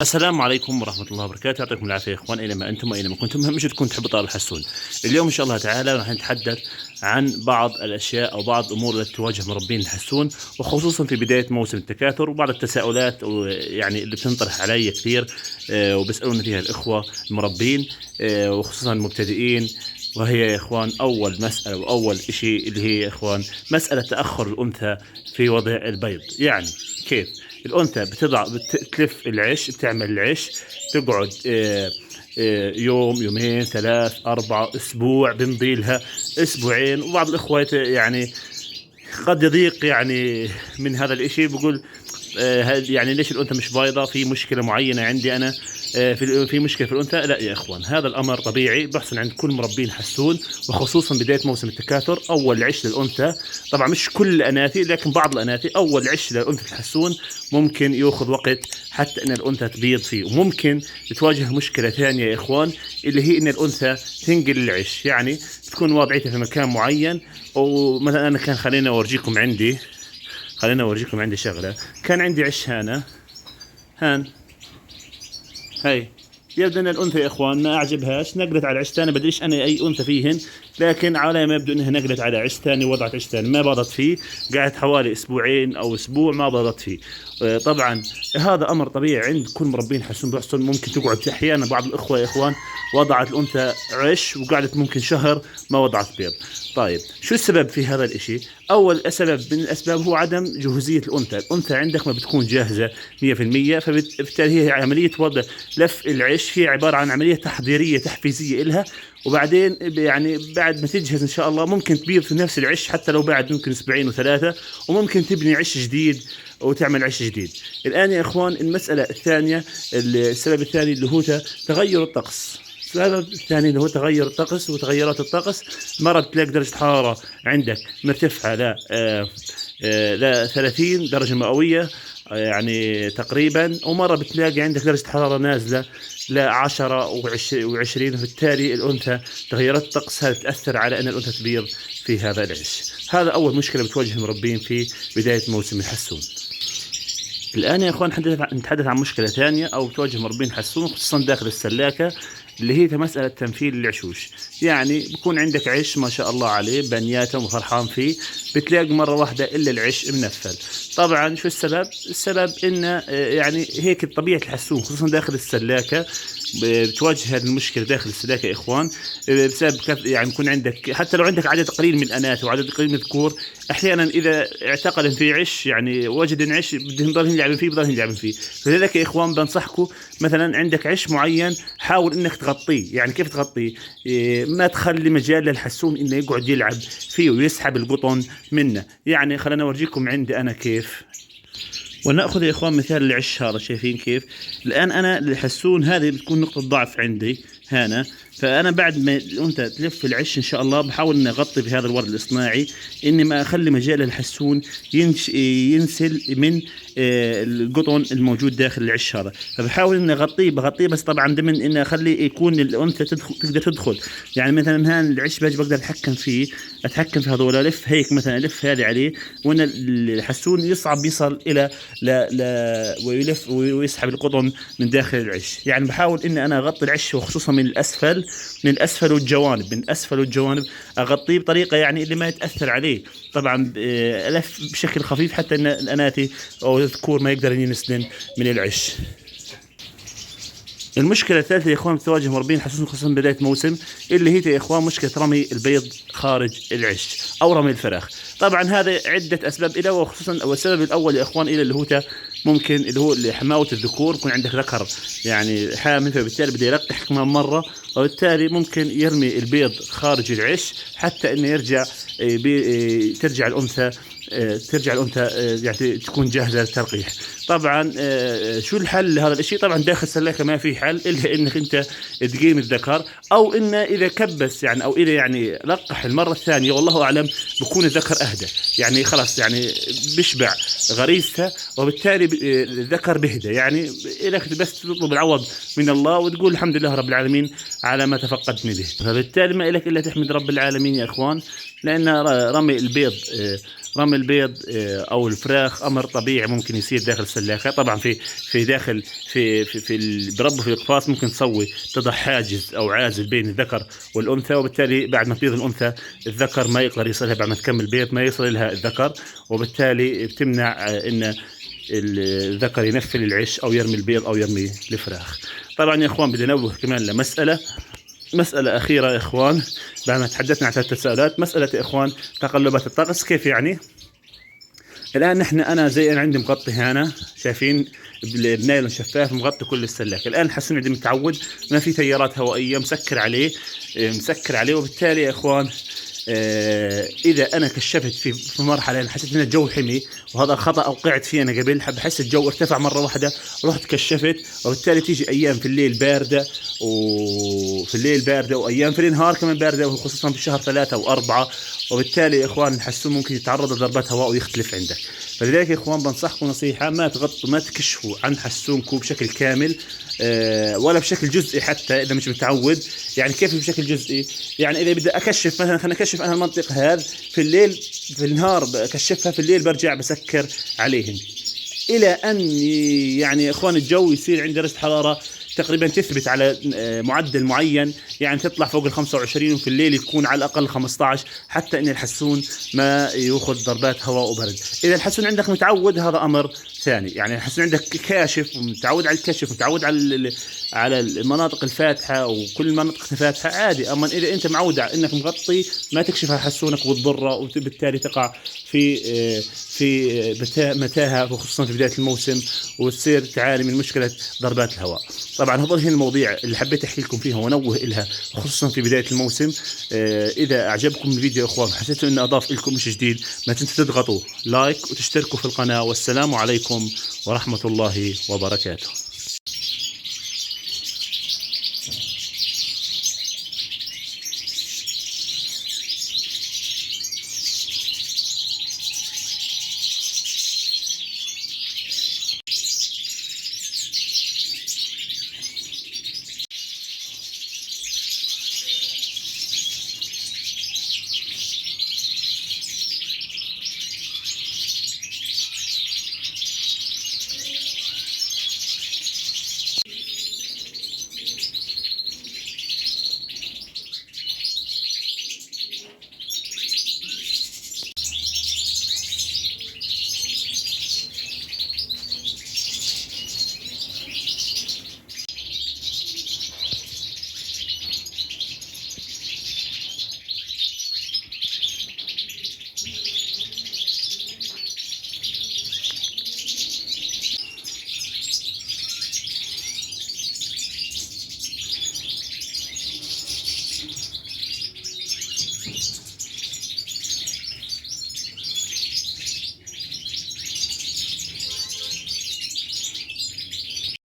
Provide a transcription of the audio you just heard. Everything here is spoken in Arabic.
السلام عليكم ورحمة الله وبركاته، يعطيكم العافية يا إخوان أينما أنتم وأينما كنتم. أهم شيء تكون تحبوا طلب الحسون. اليوم إن شاء الله تعالى راح نتحدث عن بعض الأشياء أو بعض الأمور التي تواجه مربين الحسون، وخصوصا في بداية موسم التكاثر، وبعض التساؤلات يعني اللي بتنطرح علي كثير وبيسألوني فيها الإخوة المربين وخصوصا المبتدئين. وهي يا إخوان أول مسألة وأول شيء اللي هي يا إخوان مسألة تأخر الأنثى في وضع البيض. يعني كيف الأنثى بتلف العش، بتعمل العش، تقعد يوم يومين ثلاث أربعة أسبوع، بمضي لها أسبوعين. وبعض الإخوة يعني قد يضيق يعني من هذا الإشي، بقول يعني ليش الأنثى مش بايضة؟ في مشكلة معينة عندي أنا في مشكلة في الأنثى؟ لا يا إخوان، هذا الأمر طبيعي بيحصل عند كل مربين حسون، وخصوصا بداية موسم التكاثر. أول عش للأنثى، طبعا مش كل الأناثي لكن بعض الأناثي، أول عش للأنثى الحسون ممكن يأخذ وقت حتى أن الأنثى تبيض فيه. وممكن تواجه مشكلة ثانية يا إخوان، اللي هي أن الأنثى تنقل العش، يعني تكون وضعيتها في مكان معين. ومثلا أنا خلينا أورجيكم عندي شغلة. كان عندي عش هان هاي، يبدو ان الانثى يا اخوان ما اعجبهاش، نقلت على عش ثاني. بدريش انا اي انثى فيهن، لكن على ما يبدو انها نقلت على عش ثاني، وضعت عش ثاني ما بضت فيه، قعدت حوالي اسبوعين او اسبوع ما بضت فيه. طبعا هذا امر طبيعي عند كل مربين حسون بيحصل. ممكن تقعد احيانا بعض الاخوه يا اخوان وضعت الانثى عش وقعدت ممكن شهر ما وضعت بيض. طيب شو السبب في هذا الاشي؟ اول سبب من الاسباب هو عدم جهوزيه الانثى عندك ما بتكون جاهزه 100%، فبالتالي هي عمليه وضع لف العش هي عباره عن عمليه تحضيريه تحفيزيه إلها. وبعدين يعني بعد ما تجهز ان شاء الله ممكن تبيض في نفس العش، حتى لو بعد ممكن اسبوعين وثلاثه، وممكن تبني عش جديد وتعمل عش جديد. الان يا اخوان المساله الثانيه، السبب الثاني اللي هو تغير الطقس. السبب الثاني اللي هو تغير الطقس وتغيرات الطقس. مرة تلاقي درجة حرارة عندك مرتفعة ل 30 درجة مئوية يعني تقريبا، ومرة بتلاقي عندك درجة حرارة نازلة ل 10 و20. وبالتالي الأنثى تغيرات الطقس هذه تأثر على أن الأنثى تبيض في هذا العش. هذا أول مشكلة بتواجه المربين في بداية موسم الحسون. الآن يا إخوان نتحدث عن مشكلة ثانية أو بتواجه مربين حسون خصوصا داخل السلاكة، اللي هي مسألة تنفيذ العشوش. يعني بكون عندك عش ما شاء الله عليه بنياته وفرحان فيه، بتلاقي مرة واحدة إلا العش منفل. طبعا شو السبب؟ السبب إنه يعني هيك طبيعة الحسون خصوصا داخل السلاكة. بتواجه هذه المشكلة داخل السلاكة يا إخوان بسبب يعني يكون عندك حتى لو عندك عدد قليل من الأناث وعدد قليل من الذكور، أحيانا إذا اعتقل في عش يعني وجد عش بدهم يضلهم يلعبون فيه. فلذلك يا إخوان بنصحكم مثلا عندك عش معين حاول إنك تغطيه. يعني كيف تغطيه؟ ما تخلي مجال للحسون إنه يقعد يلعب فيه ويسحب القطن منه. يعني خلينا أورجيكم عندي أنا كيف، ونأخذ يا إخوان مثال العش هذا. شايفين كيف الآن أنا الحسون هذه بتكون نقطة ضعف عندي هنا. فأنا بعد ما أنت تلف العش إن شاء الله بحاول إني أغطي بهذا الورد الإصطناعي، إني ما أخلي مجال الحسون ينسل من القطن الموجود داخل العش هذا. فبحاول إني بغطيه بس طبعا ضمن إني أخلي يكون الأنثى تقدر تدخل. يعني مثلا هان العش بقدر أتحكم في هذول، ألف هيك مثلا، ألف هذه عليه، وإن الحسون يصعب يصل إلى لا ويلف ويسحب القطن من داخل العش. يعني بحاول إني أنا أغطي العش وخصوصا من الأسفل والجوانب أغطيه بطريقة يعني اللي ما يتأثر عليه. طبعا ألف بشكل خفيف حتى إن الأناثي أو الذكور ما يقدرن ينسلن من العش. المشكلة الثالثة يا إخوان بتواجه مربين حسون خصوصا بداية موسم، اللي هي يا إخوان مشكلة رمي البيض خارج العش أو رمي الفراخ. طبعا هذا عدة أسباب إلى، وخصوصا والسبب الأول يا إخوان اللي هو ممكن اللي هو حماوة الذكور. يكون عندك ذكر يعني حامل، فبالتالي بده يلقح كمان مرة، وبالتالي ممكن يرمي البيض خارج العش حتى إنه ترجع الأنثى يعني تكون جاهزة للتلقيح. طبعا شو الحل لهذا الشيء؟ طبعا داخل السلاكة ما في حل إلا إنك أنت تقيم الذكر، أو إنه إذا كبس يعني أو إذا يعني لقح المرة الثانية والله أعلم بكون الذكر أهدى، يعني خلاص يعني بيشبع غريزته، وبالتالي الذكر بهدى. يعني إلك بس تطلب العوض من الله وتقول الحمد لله رب العالمين على ما تفقدني به. فبالتالي ما إلك إلا تحمد رب العالمين يا إخوان، لأن رمي البيض رمي البيض او الفراخ امر طبيعي ممكن يصير داخل السلاخه. طبعا في داخل في بربه في القفاص ممكن تسوي تضع حاجز او عازل بين الذكر والانثى، وبالتالي بعد ما تبيض الانثى الذكر ما يقدر يصلها، بعد ما تكمل بيض ما يصل لها الذكر، وبالتالي بتمنع ان الذكر ينفل العش او يرمي البيض او يرمي الفراخ. طبعا يا اخوان بدي انوه كمان لمساله اخيره يا اخوان بعد ما تحدثنا عن 3 تساؤلات. مساله يا اخوان تقلبات الطقس كيف يعني؟ الان انا زي انا عندي مغطي هنا، شايفين بنايلون شفاف مغطي كل السلاك. الان الحسون عندي متعود ما في تيارات هوائيه، مسكر عليه، وبالتالي يا اخوان اذا انا كشفت في مرحله انا حسيت ان الجو حمي، وهذا خطا اوقعت فيه انا قبل، بحس الجو ارتفع مره واحده رحت كشفت، وبالتالي تيجي ايام في الليل بارده وايام في النهار كمان بارده، وخصوصا في شهر 3 و4، وبالتالي يا اخوان الحسون ممكن يتعرض لضربات هواء ويختلف عندك. فلذلك يا اخوان بنصحكم نصيحه، ما تغطوا ما تكشفوا عن حسونكم بشكل كامل ولا بشكل جزئي، حتى اذا مش متعود. يعني كيف بشكل جزئي؟ يعني اذا بدي اكشف مثلا، خلينا نكشف انا المنطقه هذه في الليل، في النهار بكشفها، في الليل برجع بسكر عليهم الى ان يعني يا اخوان الجو يصير عند درجه حراره تقريبا تثبت على معدل معين، يعني تطلع فوق ال 25، وفي الليل يكون على الاقل 15، حتى ان الحسون ما ياخذ ضربات هواء وبرد. اذا الحسون عندك متعود هذا امر ثاني، يعني الحسون عندك كاشف ومتعود على الكشف، متعود على المناطق الفاتحه وكل المناطق الفاتحه عادي. اما اذا انت معود على انك مغطي ما تكشف على حسونك وتضره، وبالتالي تقع في متاهه، وخصوصا في بدايه الموسم، وتصير تعاني من مشكله ضربات الهواء. طبعا هذول هي المواضيع اللي حبيت احكي لكم فيها ونوه لها خصوصا في بدايه الموسم. اذا اعجبكم الفيديو يا اخوان حسيتوا انه اضاف لكم شيء جديد، ما تنسوا تضغطوا لايك وتشتركوا في القناه. والسلام عليكم ورحمه الله وبركاته.